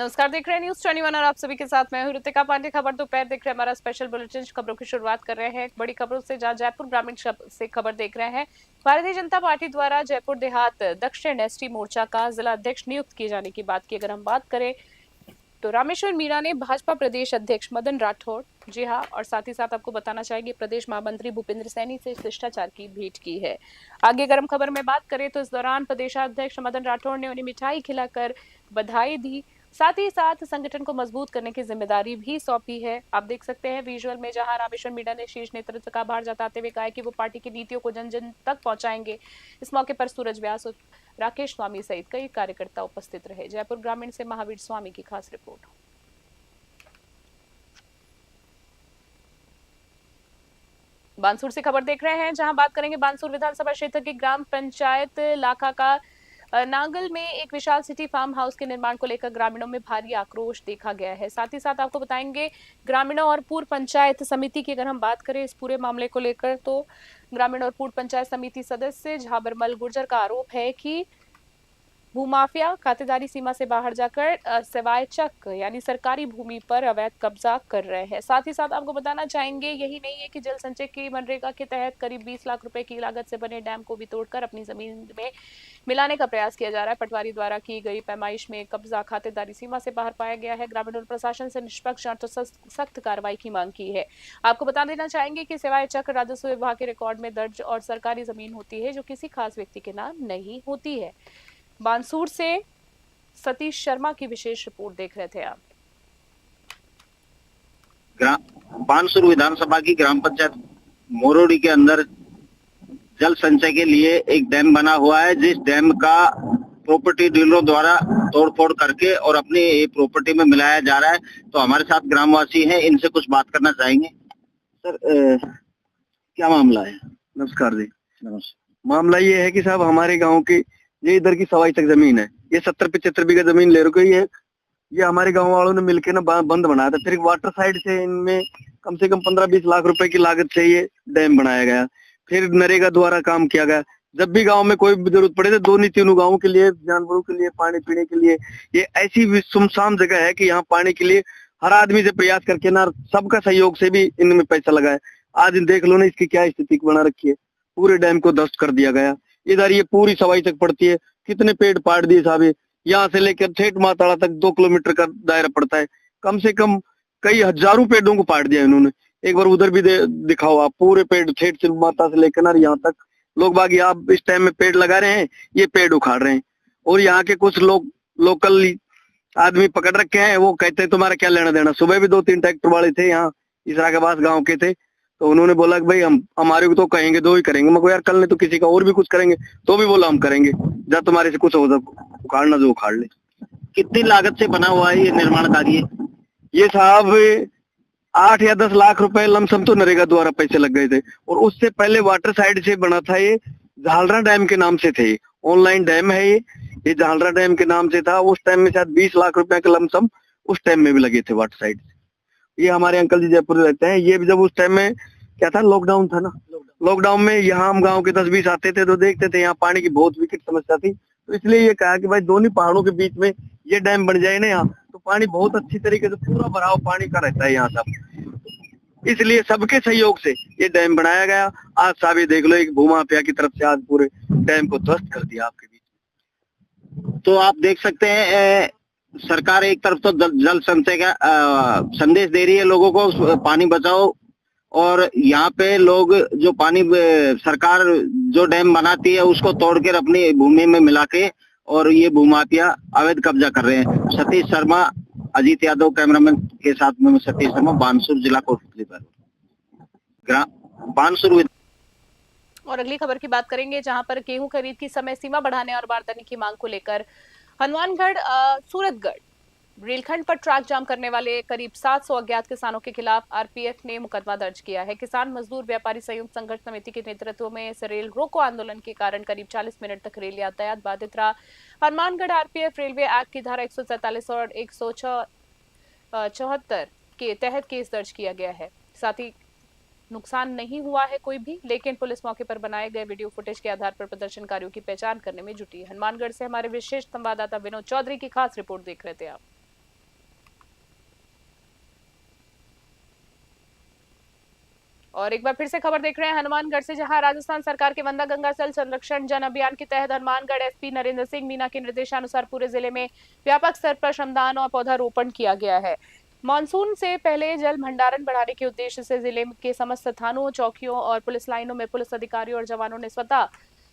नमस्कार, देख रहे हैं न्यूज 21 और आप सभी के साथ मैं हूं ऋतिका पांडे। खबर दोपहर देख रहे हैं हमारा स्पेशल बुलेटिन। खबरों की शुरुआत कर रहे हैं एक बड़ी खबरों से, जहां जयपुर ग्रामीण से खबर देख रहे हैं। भारतीय जनता पार्टी द्वारा जयपुर देहात दक्षिण एसटी मोर्चा का जिला अध्यक्ष नियुक्त किए जाने की बात की अगर हम बात करें तो रामेश्वर मीणा ने भाजपा प्रदेश अध्यक्ष मदन राठौड़, जी हाँ, और साथ ही साथ आपको बताना चाहेंगे प्रदेश महामंत्री भूपेंद्र सैनी से शिष्टाचार की भेंट की है। आगे गर्म खबर में बात करें तो इस दौरान प्रदेशाध्यक्ष मदन राठौड़ ने उन्हें मिठाई खिलाकर बधाई दी, साथ ही साथ संगठन को मजबूत करने की जिम्मेदारी भी सौंपी है। आप देख सकते हैं विजुअल में, जहां रामेश्वर मीणा ने शीर्ष नेतृत्व का आभार जताते हुए कहा कि वो पार्टी की नीतियों को जन जन तक पहुंचाएंगे। इस मौके पर सूरज व्यास और राकेश स्वामी सहित कई कार्यकर्ता उपस्थित रहे। जयपुर ग्रामीण से महावीर स्वामी की खास रिपोर्ट। बानसूर से खबर देख रहे हैं, जहां बात करेंगे बानसूर विधानसभा क्षेत्र की ग्राम पंचायत लाखा का नांगल में एक विशाल सिटी फार्म हाउस के निर्माण को लेकर ग्रामीणों में भारी आक्रोश देखा गया है। साथ ही साथ आपको बताएंगे ग्रामीणों और पूर्व पंचायत समिति की अगर हम बात करें इस पूरे मामले को लेकर, तो ग्रामीण और पूर्व पंचायत समिति सदस्य झाबरमल गुर्जर का आरोप है कि भूमाफिया खातेदारी सीमा से बाहर जाकर सेवायचक यानी सरकारी भूमि पर अवैध कब्जा कर रहे हैं। साथ ही साथ आपको बताना चाहेंगे यही नहीं है कि जल संचय की मनरेगा के तहत करीब 20 लाख रुपए की लागत से बने डैम को भी तोड़कर अपनी जमीन में मिलाने का प्रयास किया जा रहा है। पटवारी द्वारा की गई पैमाइश में कब्जा खातेदारी सीमा से बाहर पाया गया है। ग्रामीण और प्रशासन से निष्पक्ष और सख्त कार्रवाई की मांग की है। आपको बता देना चाहेंगे कि सेवायचक राजस्व विभाग के रिकॉर्ड में दर्ज और सरकारी जमीन होती है जो किसी खास व्यक्ति के नाम नहीं होती है। बानसूर से सतीश शर्मा की विशेष रिपोर्ट देख रहे थे आप। बानसूर विधानसभा की ग्राम पंचायत मोरोड़ी के अंदर जल संचय के लिए एक डैम बना हुआ है, जिस डैम का प्रॉपर्टी डीलरों द्वारा तोड़फोड़ करके और अपनी प्रॉपर्टी में मिलाया जा रहा है। तो हमारे साथ ग्रामवासी हैं, इनसे कुछ बात करना चाहेंगे। सर, क्या मामला है? नमस्कार जी। नमस्कार। मामला ये है कि साहब हमारे गांव की ये इधर की सवाई तक जमीन है, ये 70-75 बीघा जमीन ले रखी है। ये हमारे गांव वालों ने मिलके ना बंद बनाया था। फिर वाटर साइड से इनमें कम से कम 15-20 लाख रुपए की लागत से ये डैम बनाया गया। फिर नरेगा द्वारा काम किया गया। जब भी गांव में कोई जरूरत पड़े तो दोनों तीनों गाँव के लिए, जानवरों के लिए, पानी पीने के लिए, ये ऐसी भी सुनसान जगह है कि यहाँ पानी के लिए हर आदमी से प्रयास करके ना सबका सहयोग से भी इनमें पैसा लगा है। आज देख लो ना इसकी क्या स्थिति बना रखी है। पूरे डैम को ध्वस्त कर दिया गया। इधर ये पूरी सवाई तक पड़ती है। कितने पेड़ पाड़ दिए साहब। यहाँ से लेकर ठेठ माताड़ा तक 2 किलोमीटर का दायरा पड़ता है। कम से कम कई हजारों पेड़ों को पाड़ दिया इन्होंने। एक बार उधर भी दिखाओ आप, पूरे पेड़ ठेठ से माता से लेकर ना यहाँ तक लोग बागी आप इस टाइम में पेड़ लगा रहे हैं, ये पेड़ उखाड़ रहे हैं। और यहाँ के कुछ लोग लोकल आदमी पकड़ रखे हैं, वो कहते हैं तुम्हारा क्या लेना देना। सुबह भी 2-3 ट्रैक्टर वाले थे यहाँ इसरा के पास गाँव के थे, तो उन्होंने बोला कि भाई हम हमारे को तो कहेंगे 2 ही करेंगे। मैं यार कल नहीं तो किसी का और भी कुछ करेंगे, तो भी बोला हम करेंगे। जब तुम्हारे से कुछ हो उखाड़ना जो उखाड़ ले। कितनी लागत से बना हुआ है ये निर्माण कार्य? ये साहब 8 या 10 लाख रुपए लमसम तो नरेगा द्वारा पैसे लग गए थे। और उससे पहले वाटर साइड से बना था, ये झालरा डैम के नाम से थे। ऑनलाइन डैम है ये झालरा डैम के नाम से था। उस टाइम में शायद 20 लाख रुपए के लमसम उस टाइम में भी लगे थे वाटर साइड से। ये हमारे अंकल जी जयपुर रहते हैं। ये भी जब उस टाइम में क्या था, लॉकडाउन था ना, लॉकडाउन में यहाँ हम गांव के 10-20 आते थे तो देखते थे यहाँ पानी की बहुत विकट समस्या थी। तो इसलिए ये कहा कि भाई दोनों पहाड़ों के बीच में ये डैम बन जाए ना यहाँ, तो पानी बहुत अच्छी तरीके से पूरा भराव पानी का रहता है यहाँ सब। इसलिए सबके सहयोग से ये डैम बनाया गया। आज साहब ये देख लो, एक भूमाफिया की तरफ से आज पूरे डैम को ध्वस्त कर दिया आपके बीच। तो आप देख सकते हैं सरकार एक तरफ तो जल संचय का संदेश दे रही है लोगों को, पानी बचाओ, और यहाँ पे लोग जो पानी सरकार जो डैम बनाती है उसको तोड़कर अपनी भूमि में मिला के और ये भूमाफिया अवैध कब्जा कर रहे हैं। सतीश शर्मा, अजीत यादव कैमरामैन के साथ में सतीश शर्मा, बानसूर जिला कोटली पर बानसूर। और अगली खबर की बात करेंगे, जहां पर गेहूं खरीद की समय सीमा बढ़ाने और बारदाने की मांग को लेकर हनुमानगढ़ सूरतगढ़ रेलखंड पर ट्रैक जाम करने वाले करीब 700 अज्ञात किसानों के खिलाफ आरपीएफ ने मुकदमा दर्ज किया है। किसान मजदूर व्यापारी संयुक्त संघर्ष समिति के नेतृत्व में इस रेल रोको आंदोलन के कारण करीब 40 मिनट तक रेल यातायात बाधित रहा। हनुमानगढ़ आरपीएफ रेलवे एक्ट की धारा 147 और 174 के तहत केस दर्ज किया गया है। साथ ही नुकसान नहीं हुआ है कोई भी, लेकिन पुलिस मौके पर बनाए गए वीडियो फुटेज के आधार पर प्रदर्शनकारियों की पहचान करने में जुटी है। हनुमानगढ़ से हमारे विशेष संवाददाता विनोद चौधरी की खास रिपोर्ट देख रहे थे आप। और एक बार फिर से खबर देख रहे हैं हनुमानगढ़ से, जहां राजस्थान सरकार के वंदा गंगा जल संरक्षण जन अभियान के तहत हनुमानगढ़ एसपी नरेंद्र सिंह मीना के निर्देशानुसार पूरे जिले में व्यापक स्तर पर श्रमदान और पौधारोपण किया गया है। मानसून से पहले जल भंडारण बढ़ाने के उद्देश्य से जिले के समस्त थानों, चौकियों और पुलिस लाइनों में पुलिस अधिकारियों और जवानों ने स्वतः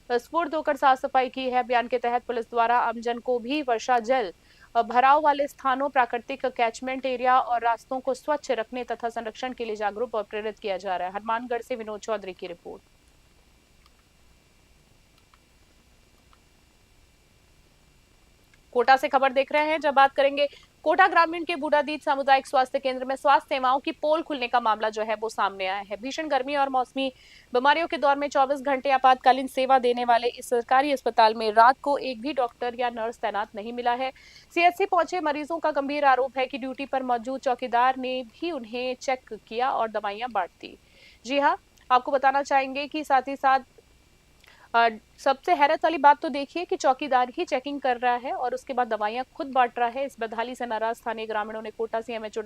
स्फूर्त होकर साफ सफाई की है। अभियान के तहत पुलिस द्वारा आमजन को भी वर्षा जल भराव वाले स्थानों, प्राकृतिक कैचमेंट एरिया और रास्तों को स्वच्छ रखने तथा संरक्षण के लिए जागरूक और प्रेरित किया जा रहा है। हनुमानगढ़ से विनोद चौधरी की रिपोर्ट। कोटा से खबर देख रहे हैं, जब बात करेंगे कोटा ग्रामीण के बूढ़ादीज सामुदायिक स्वास्थ्य केंद्र में स्वास्थ्य सेवाओं की पोल खुलने का मामला जो है वो सामने आया है। भीषण गर्मी और मौसमी बीमारियों के दौर में 24 घंटे आपातकालीन सेवा देने वाले इस सरकारी अस्पताल में रात को एक भी डॉक्टर या नर्स तैनात नहीं मिला है। सीएचसी पहुंचे मरीजों का गंभीर आरोप है कि ड्यूटी पर मौजूद चौकीदार ने भी उन्हें चेक किया और दवाइयां बांट दी। जी हाँ, आपको बताना चाहेंगे कि साथ ही साथ सबसे हैरत वाली बात तो देखिए कि चौकीदार ही चेकिंग कर रहा है और उसके बाद दवाइयां खुद बांट रहा है। इस बदहाली से नाराज स्थानीय ग्रामीणों ने कोटा सीएमएचओ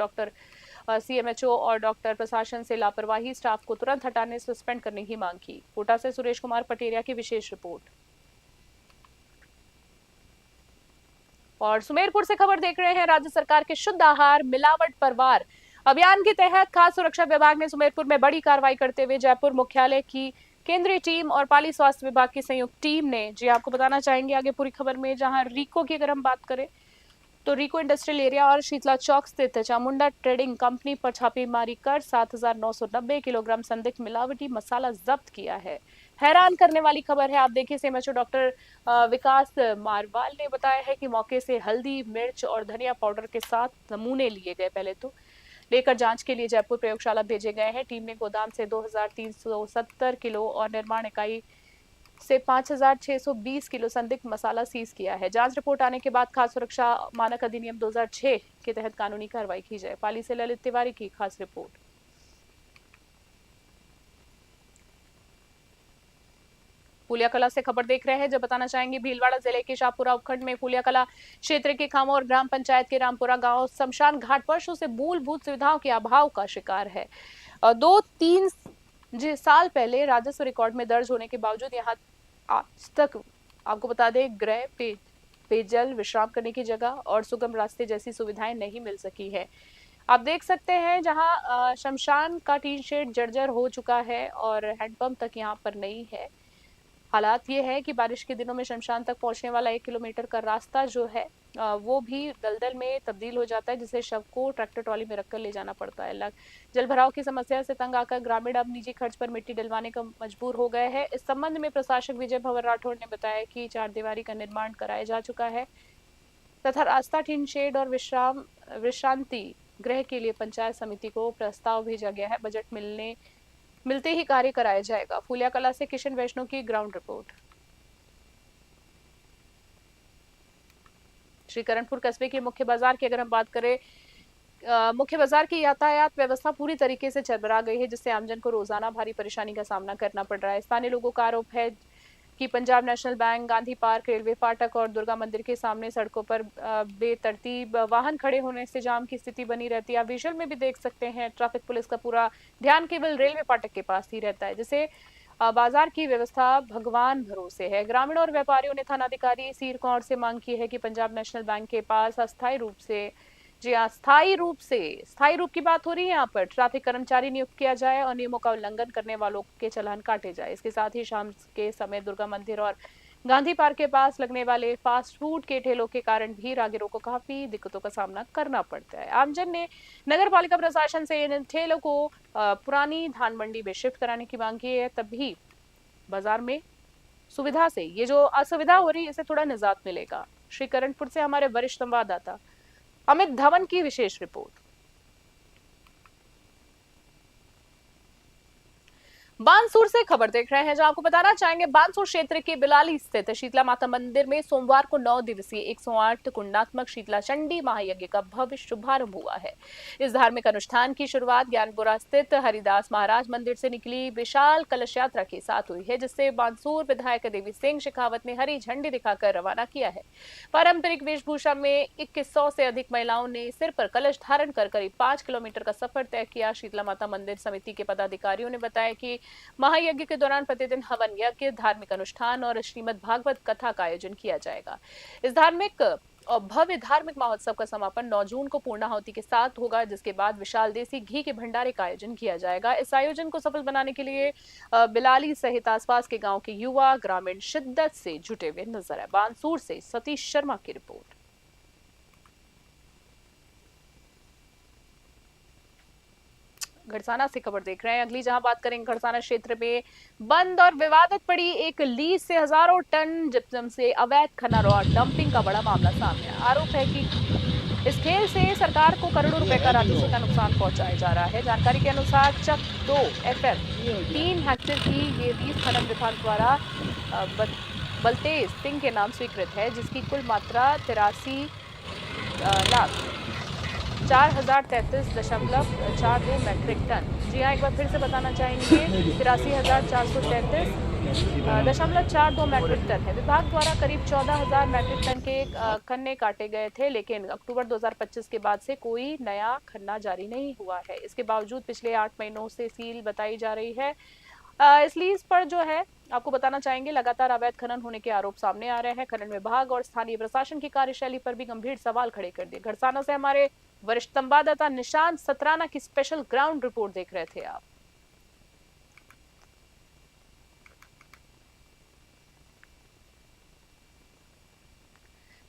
और डॉक्टर प्रशासन से लापरवाही स्टाफ को तुरंत हटाने, सस्पेंड करने की मांग की। कोटा से सुरेश कुमार पटेरिया की विशेष रिपोर्ट। और सुमेरपुर से खबर देख रहे हैं, राज्य सरकार के शुद्ध आहार मिलावट पर वार अभियान के तहत खाद्य सुरक्षा विभाग ने सुमेरपुर में बड़ी कार्रवाई करते हुए जयपुर मुख्यालय की केंद्रीय टीम और पाली स्वास्थ्य विभाग की संयुक्त टीम ने, जी आपको बताना चाहेंगे आगे पूरी खबर में, जहां रीको की अगर हम बात करें तो रीको इंडस्ट्रियल एरिया और शीतला चौक स्थित चामुंडा ट्रेडिंग कंपनी पर छापेमारी कर 7,990 किलोग्राम संदिग्ध मिलावटी मसाला जब्त किया है। हैरान करने वाली खबर है, आप देखिए सीएमएचओ डॉक्टर विकास मारवाल ने बताया है कि मौके से हल्दी, मिर्च और धनिया पाउडर के साथ नमूने लिए गए, पहले तो लेकर जांच के लिए जयपुर प्रयोगशाला भेजे गए हैं। टीम ने गोदाम से 2,370 किलो और निर्माण इकाई से 5,620 किलो संदिग्ध मसाला सीज किया है। जांच रिपोर्ट आने के बाद खाद्य सुरक्षा मानक अधिनियम 2006 के तहत कानूनी कार्रवाई की जाए। पाली से ललित तिवारी की खास रिपोर्ट। फूलियाकला से खबर देख रहे हैं, जब बताना चाहेंगे भीलवाड़ा जिले के शाहपुरा उपखंड में फूलियाकला क्षेत्र के खामोर ग्राम पंचायत के रामपुरा गांव शमशान घाट वर्षों से मूलभूत सुविधाओं के अभाव का शिकार है। 2-3 साल पहले राजस्व रिकॉर्ड में दर्ज होने के बावजूद यहाँ आज तक आपको बता दें गृह, पेयजल, विश्राम करने की जगह और सुगम रास्ते जैसी सुविधाएं नहीं मिल सकी है। आप देख सकते हैं जहां शमशान का टीन शेड जर्जर हो चुका है और हैंडपंप तक यहाँ पर नहीं है। हालात ये है कि बारिश के दिनों में शमशान तक पहुंचने वाला 1 किलोमीटर का रास्ता जो है वो भी दलदल में तब्दील हो जाता है, जिसे शव को ट्रैक्टर ट्रॉली में रखकर ले जाना पड़ता है। जल भराव की समस्या से तंग आकर ग्रामीण अब निजी खर्च पर मिट्टी डलवाने का मजबूर हो गए हैं। इस संबंध में प्रशासक विजय भंवर राठौड़ ने बताया कि 4 दीवारी का निर्माण कराया जा चुका है तथा रास्ता, टीन शेड और विश्रांति गृह के लिए पंचायत समिति को प्रस्ताव भेजा गया है। बजट मिलते ही कार्य कराया जाएगा। फूलियाकला से किशन वैष्णव की ग्राउंड रिपोर्ट। श्रीकरणपुर कस्बे के मुख्य बाजार की अगर हम बात करें, मुख्य बाजार की यातायात व्यवस्था पूरी तरीके से चरमरा गई है, जिससे आमजन को रोजाना भारी परेशानी का सामना करना पड़ रहा है। स्थानीय लोगों का आरोप है कि Punjab national bank, Gandhi park, railway फाटक और दुर्गा मंदिर के सामने सड़कों पर बेतरतीब वाहन खड़े होने से जाम की स्थिति बनी रहती है। आप विजुअल में भी देख सकते हैं, ट्रैफिक पुलिस का पूरा ध्यान केवल रेलवे फाटक के पास ही रहता है, जिसे बाजार की व्यवस्था भगवान भरोसे है। ग्रामीणों और व्यापारियों ने थानाधिकारी सीरकौर से मांग की है कि पंजाब नेशनल बैंक के पास अस्थायी रूप की बात हो रही है, यहाँ पर ट्रैफिक कर्मचारी नियुक्त किया जाए और नियमों का उल्लंघन करने वालों के चालान काटे जाए। इसके साथ ही शाम के समय दुर्गा मंदिर और गांधी पार्क के पास लगने वाले फास्ट फूड के ठेलों के कारण भी राहगीरों को काफी दिक्कतों का सामना करना पड़ता है। आमजन ने नगर पालिका प्रशासन से इन ठेलों को पुरानी धान मंडी में शिफ्ट कराने की मांग की है, तभी बाजार में सुविधा से ये जो असुविधा हो रही है इसे थोड़ा निजात मिलेगा। श्रीकरणपुर से हमारे वरिष्ठ संवाददाता अमित धवन की विशेष रिपोर्ट। बानसूर से खबर देख रहे हैं, जहां आपको बताना चाहेंगे बानसूर क्षेत्र के बिलाली स्थित शीतला माता मंदिर में सोमवार को 9 दिवसीय 108 कुंडात्मक शीतला चंडी महायज्ञ का भव्य शुभारंभ हुआ है। इस धार्मिक अनुष्ठान की शुरुआत ज्ञानपुरा स्थित हरिदास महाराज मंदिर से निकली विशाल कलश यात्रा के साथ हुई है, जिससे बानसूर विधायक देवी सिंह शेखावत ने हरी झंडी दिखाकर रवाना किया है। पारंपरिक वेशभूषा में 2100 से अधिक महिलाओं ने सिर पर कलश धारण कर करीब 5 किलोमीटर का सफर तय किया। शीतला माता मंदिर समिति के पदाधिकारियों ने बताया कि महायज्ञ के दौरान प्रतिदिन हवन यज्ञ, धार्मिक अनुष्ठान और श्रीमद् भागवत कथा का आयोजन किया जाएगा। इस धार्मिक और भव्य धार्मिक महोत्सव का समापन 9 जून को पूर्णाहुति के साथ होगा, जिसके बाद विशाल देसी घी के भंडारे का आयोजन किया जाएगा। इस आयोजन को सफल बनाने के लिए बिलाली सहित आसपास के गांव के युवा ग्रामीण शिद्दत से जुटे हुए नजर आए। बानसूर से सतीश शर्मा की रिपोर्ट। घड़साना से खबर देख रहे हैं अगली, जहां बात करेंगे घड़साना क्षेत्र में बंद और विवादित पड़ी एक लीज से हजारों टन जिप्सम से अवैध खनन और डंपिंग का बड़ा मामला सामने आया। आरोप है कि इस खेल से सरकार को करोड़ों रुपए का राजस्व का नुकसान पहुंचाया जा रहा है। जानकारी के अनुसार चक 2 FF 3 हेक्टेयर की ये लीज खनन विभाग द्वारा बलतेज सिंह के नाम स्वीकृत है, जिसकी कुल मात्रा 83 लाख 4033.42 मैट्रिक टन। जी हाँ, एक बार फिर से बताना चाहेंगे 83,433.42 मैट्रिक टन है। विभाग द्वारा करीब 14,000 मैट्रिक टन के खन्ने काटे गए थे, लेकिन अक्टूबर 2025 के बाद से कोई नया खन्ना जारी नहीं हुआ है। इसके बावजूद पिछले 8 महीनों से सील बताई जा रही है। इस लीज पर जो है आपको बताना चाहेंगे लगातार अवैध खनन होने के आरोप सामने आ रहे हैं। खनन विभाग और स्थानीय प्रशासन की कार्यशैली पर भी गंभीर सवाल खड़े कर दिए। घड़साना से हमारे वरिष्ठ संवाददाता निशांत सतराना की स्पेशल ग्राउंड रिपोर्ट देख रहे थे आप।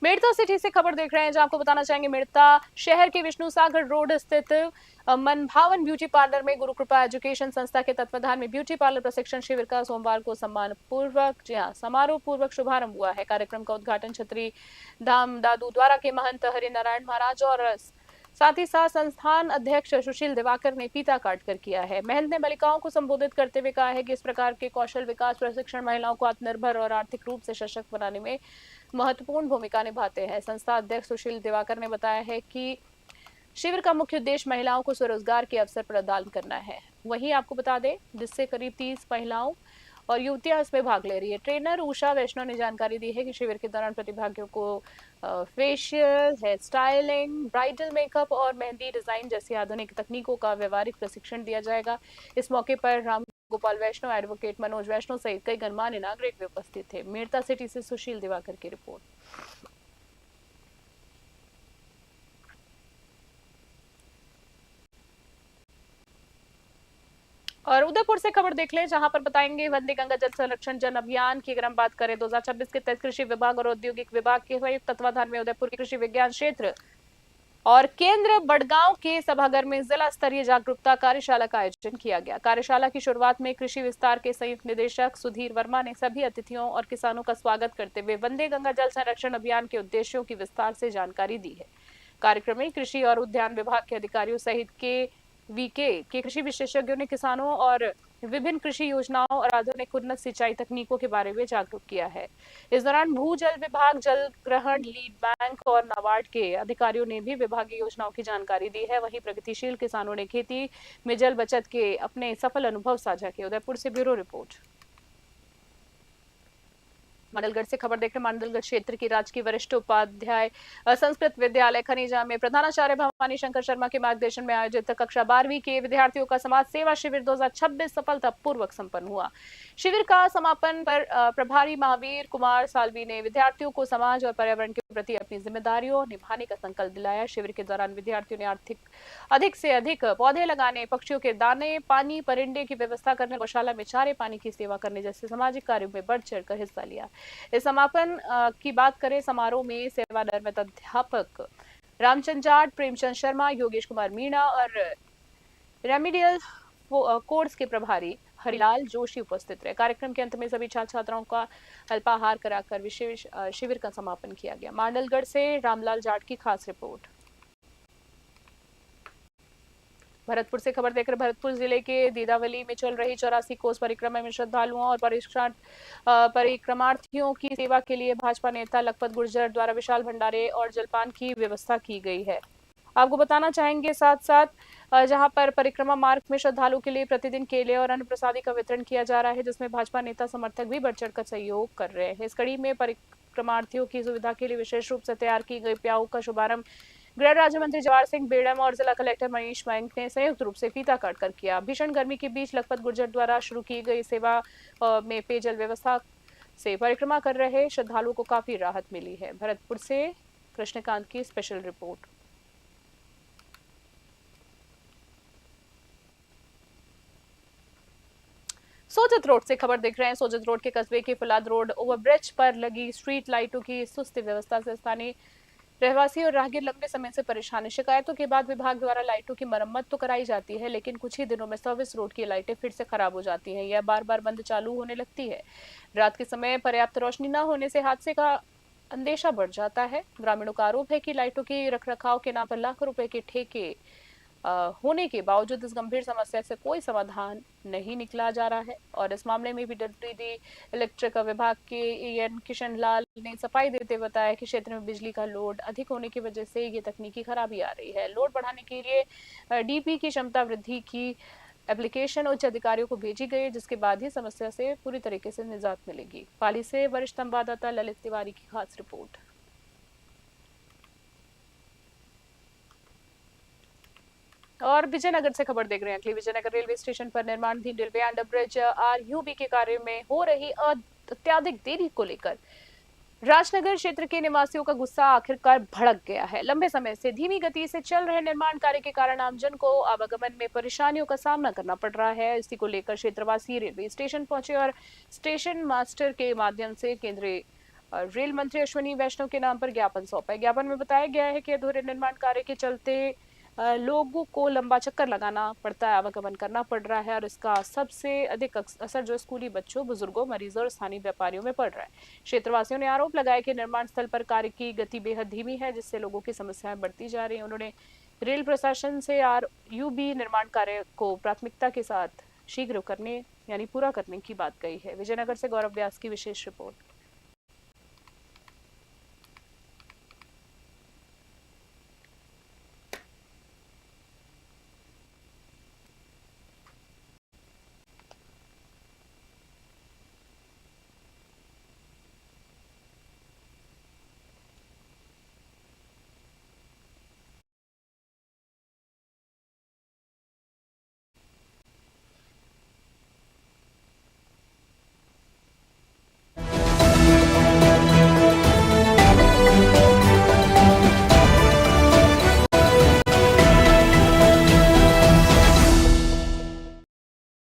मेड़ता सिटी से खबर देख रहे हैं, जहां आपको बताना चाहेंगे मेड़ता शहर के विष्णु सागर रोड स्थित मनभावन ब्यूटी पार्लर में गुरु कृपा एजुकेशन संस्था के तत्वाधान में ब्यूटी पार्लर प्रशिक्षण शिविर का सोमवार को सम्मान पूर्वक समारोह पूर्वक शुभारंभ हुआ है। कार्यक्रम का उद्घाटन छतरी धाम दादू द्वारा के महंत हरिनारायण महाराज और साथ ही साथ संस्थान अध्यक्ष सुशील दिवाकर ने फीता काट कर किया है। महंत ने बालिकाओं को संबोधित करते हुए कहा है कि इस प्रकार के कौशल विकास प्रशिक्षण महिलाओं को आत्मनिर्भर और आर्थिक रूप से सशक्त बनाने में महत्वपूर्ण भूमिका निभाते हैं। संस्था अध्यक्ष सुशील दिवाकर ने बताया है कि शिविर का मुख्य उद्देश्य महिलाओं को स्वरोजगार के अवसर प्रदान करना है। वहीं आपको बता दें, जिससे करीब 30 महिलाओं और युवतियां इसमें भाग ले रही है। ट्रेनर उषा वैष्णव ने जानकारी दी है कि शिविर के दौरान प्रतिभागियों को facial, hair styling, bridal makeup और मेहंदी डिजाइन जैसी आधुनिक तकनीकों का व्यवहारिक प्रशिक्षण दिया जाएगा। इस मौके पर राम गोपाल वैष्णव, एडवोकेट मनोज वैष्णव सहित कई गणमान्य नागरिक भी उपस्थित थे। मेड़ता सिटी से सुशील दिवाकर की रिपोर्ट। और उदयपुर से खबर देख लें, जहां पर बताएंगे वंदे गंगा जल संरक्षण जन अभियान की अगर हम बात करें 2026 के तहत कृषि विभाग और औद्योगिक विभाग के संयुक्त तत्वाधान में उदयपुर के कृषि विज्ञान क्षेत्र और केंद्र बड़गांव के सभागार में जिला स्तरीय जागरूकता कार्यशाला का आयोजन किया गया। कार्यशाला की शुरुआत में कृषि विस्तार के संयुक्त निदेशक सुधीर वर्मा ने सभी अतिथियों और किसानों का स्वागत करते हुए वंदे गंगा जल संरक्षण अभियान के उद्देश्यों की विस्तार से जानकारी दी है। कार्यक्रम में कृषि और उद्यान विभाग के अधिकारियों सहित के कृषि विशेषज्ञों ने किसानों और विभिन्न कृषि योजनाओं और आधुनिक उन्नत सिंचाई तकनीकों के बारे में जागरूक किया है। इस दौरान भूजल विभाग, जल ग्रहण लीड बैंक और नाबार्ड के अधिकारियों ने भी विभागीय योजनाओं की जानकारी दी है। वहीं प्रगतिशील किसानों ने खेती में जल बचत के अपने सफल अनुभव साझा किए। उदयपुर से ब्यूरो रिपोर्ट। मांडलगढ़ से खबर देखकर मांडलगढ़ क्षेत्र की राजकीय वरिष्ठ उपाध्याय संस्कृत विद्यालय खनीजा में प्रधानाचार्य भवानी शंकर शर्मा के मार्गदर्शन में आयोजित कक्षा 12वीं के विद्यार्थियों का समाज सेवा शिविर 2026 सफलतापूर्वक संपन्न हुआ। शिविर का समापन पर प्रभारी महावीर कुमार सालवी ने विद्यार्थियों को समाज और पर्यावरण के प्रति अपनी जिम्मेदारियों निभाने का संकल्प दिलाया। शिविर के दौरान विद्यार्थियों ने अधिक से अधिक पौधे लगाने, पक्षियों के दाने, पानी, परिंदे की व्यवस्था करने, गौशाला में चारे पानी की सेवा करने जैसे सामाजिक कार्यों में बढ़ चढ़कर हिस्सा लिया। इस समापन की बात करें, समारोह में सेवानिवृत्त अध्यापक रामचंद्र जाट, प्रेमचंद शर्मा, योगेश कुमार मीणा और रेमिडियल कोर्स के प्रभारी हरिलाल जोशी उपस्थित रहे। कार्यक्रम के अंत में सभी छात्र छात्राओं का अल्पाहार कराकर विशेष शिविर का समापन किया गया। मांडलगढ़ से रामलाल जाट की खास रिपोर्ट। भरतपुर से खबर देखकर भरतपुर जिले के दीदावली में चल रही 84 कोस परिक्रमा में श्रद्धालुओं और परिक्रमार्थियों की सेवा के लिए भाजपा नेता लखपत गुर्जर द्वारा विशाल भंडारे और जलपान की व्यवस्था की गई है। आपको बताना चाहेंगे साथ साथ जहां पर परिक्रमा मार्ग में श्रद्धालुओं के लिए प्रतिदिन केले और अन्न प्रसादी का वितरण किया जा रहा है, जिसमें भाजपा नेता समर्थक भी बढ़ चढ़कर सहयोग कर रहे हैं। इस कड़ी में परिक्रमार्थियों की सुविधा के लिए विशेष रूप से तैयार की गई प्याऊ का शुभारंभ गृह राज्य मंत्री जवाहर सिंह बेड़म और जिला कलेक्टर मनीष बैंक ने संयुक्त रूप से फीता काटकर किया। भीषण गर्मी के बीच लखपत गुर्जर द्वारा शुरू की गई सेवा में पेयजल व्यवस्था से परिक्रमा कर रहे श्रद्धालुओं को काफी राहत मिली है। भरतपुर से कृष्णकांत की स्पेशल रिपोर्ट। सोजत रोड से खबर देख रहे हैं। सोजत रोड के कस्बे के फुलाद रोड ओवरब्रिज पर लगी स्ट्रीट लाइटों की सुस्त व्यवस्था से स्थानीय रहवासी और राहगीर लंबे समय से परेशान है। शिकायतों के बाद विभाग द्वारा लाइटों की मरम्मत तो कराई जाती है, लेकिन कुछ ही दिनों में सर्विस रोड की लाइटें फिर से खराब हो जाती हैं। यह बार बार बंद चालू होने लगती है। रात के समय पर्याप्त रोशनी न होने से हादसे का अंदेशा बढ़ जाता है। ग्रामीणों का आरोप है कि लाइटों के रखरखाव के नाम पर लाखों रुपए के ठेके होने के बावजूद इस गंभीर समस्या से कोई समाधान नहीं निकला जा रहा है। और इस मामले में भी डीडी इलेक्ट्रिक विभाग के एएन किशन लाल ने सफाई देते बताया कि क्षेत्र में बिजली का लोड अधिक होने की वजह से ये तकनीकी खराबी आ रही है। लोड बढ़ाने के लिए डीपी की क्षमता वृद्धि की एप्लीकेशन उच्च अधिकारियों को भेजी गई, जिसके बाद ही समस्या से पूरी तरीके से निजात मिलेगी। पाली से वरिष्ठ संवाददाता ललित तिवारी की खास रिपोर्ट। और विजयनगर से खबर देख रहे हैं। अगली विजयनगर रेलवे स्टेशन पर निर्माणाधीन रेलवे अंडरब्रिज आरयूबी के कार्य में हो रही अत्याधिक देरी को लेकर राजनगर क्षेत्र के निवासियों का गुस्सा आखिरकार भड़क गया है। लंबे समय से धीमी गति से चल रहे निर्माण कार्य के कारण आमजन को आवागमन में परेशानियों का सामना करना पड़ रहा है। इसी को लेकर क्षेत्रवासी रेलवे स्टेशन पहुंचे और स्टेशन मास्टर के माध्यम से केंद्रीय रेल मंत्री अश्विनी वैष्णव के नाम पर ज्ञापन सौंपा। ज्ञापन में बताया गया है कि अधूरे निर्माण कार्य के चलते लोगों को लंबा चक्कर लगाना पड़ता है, आवागमन करना पड़ रहा है और इसका सबसे अधिक असर जो स्कूली बच्चों, बुजुर्गों, मरीजों और स्थानीय व्यापारियों में पड़ रहा है। क्षेत्रवासियों ने आरोप लगाया कि निर्माण स्थल पर कार्य की गति बेहद धीमी है, जिससे लोगों की समस्याएं बढ़ती जा रही हैं। उन्होंने रेल प्रशासन से आरयूबी निर्माण कार्य को प्राथमिकता के साथ शीघ्र करने यानी पूरा करने की बात कही है। विजयनगर से गौरव व्यास की विशेष रिपोर्ट।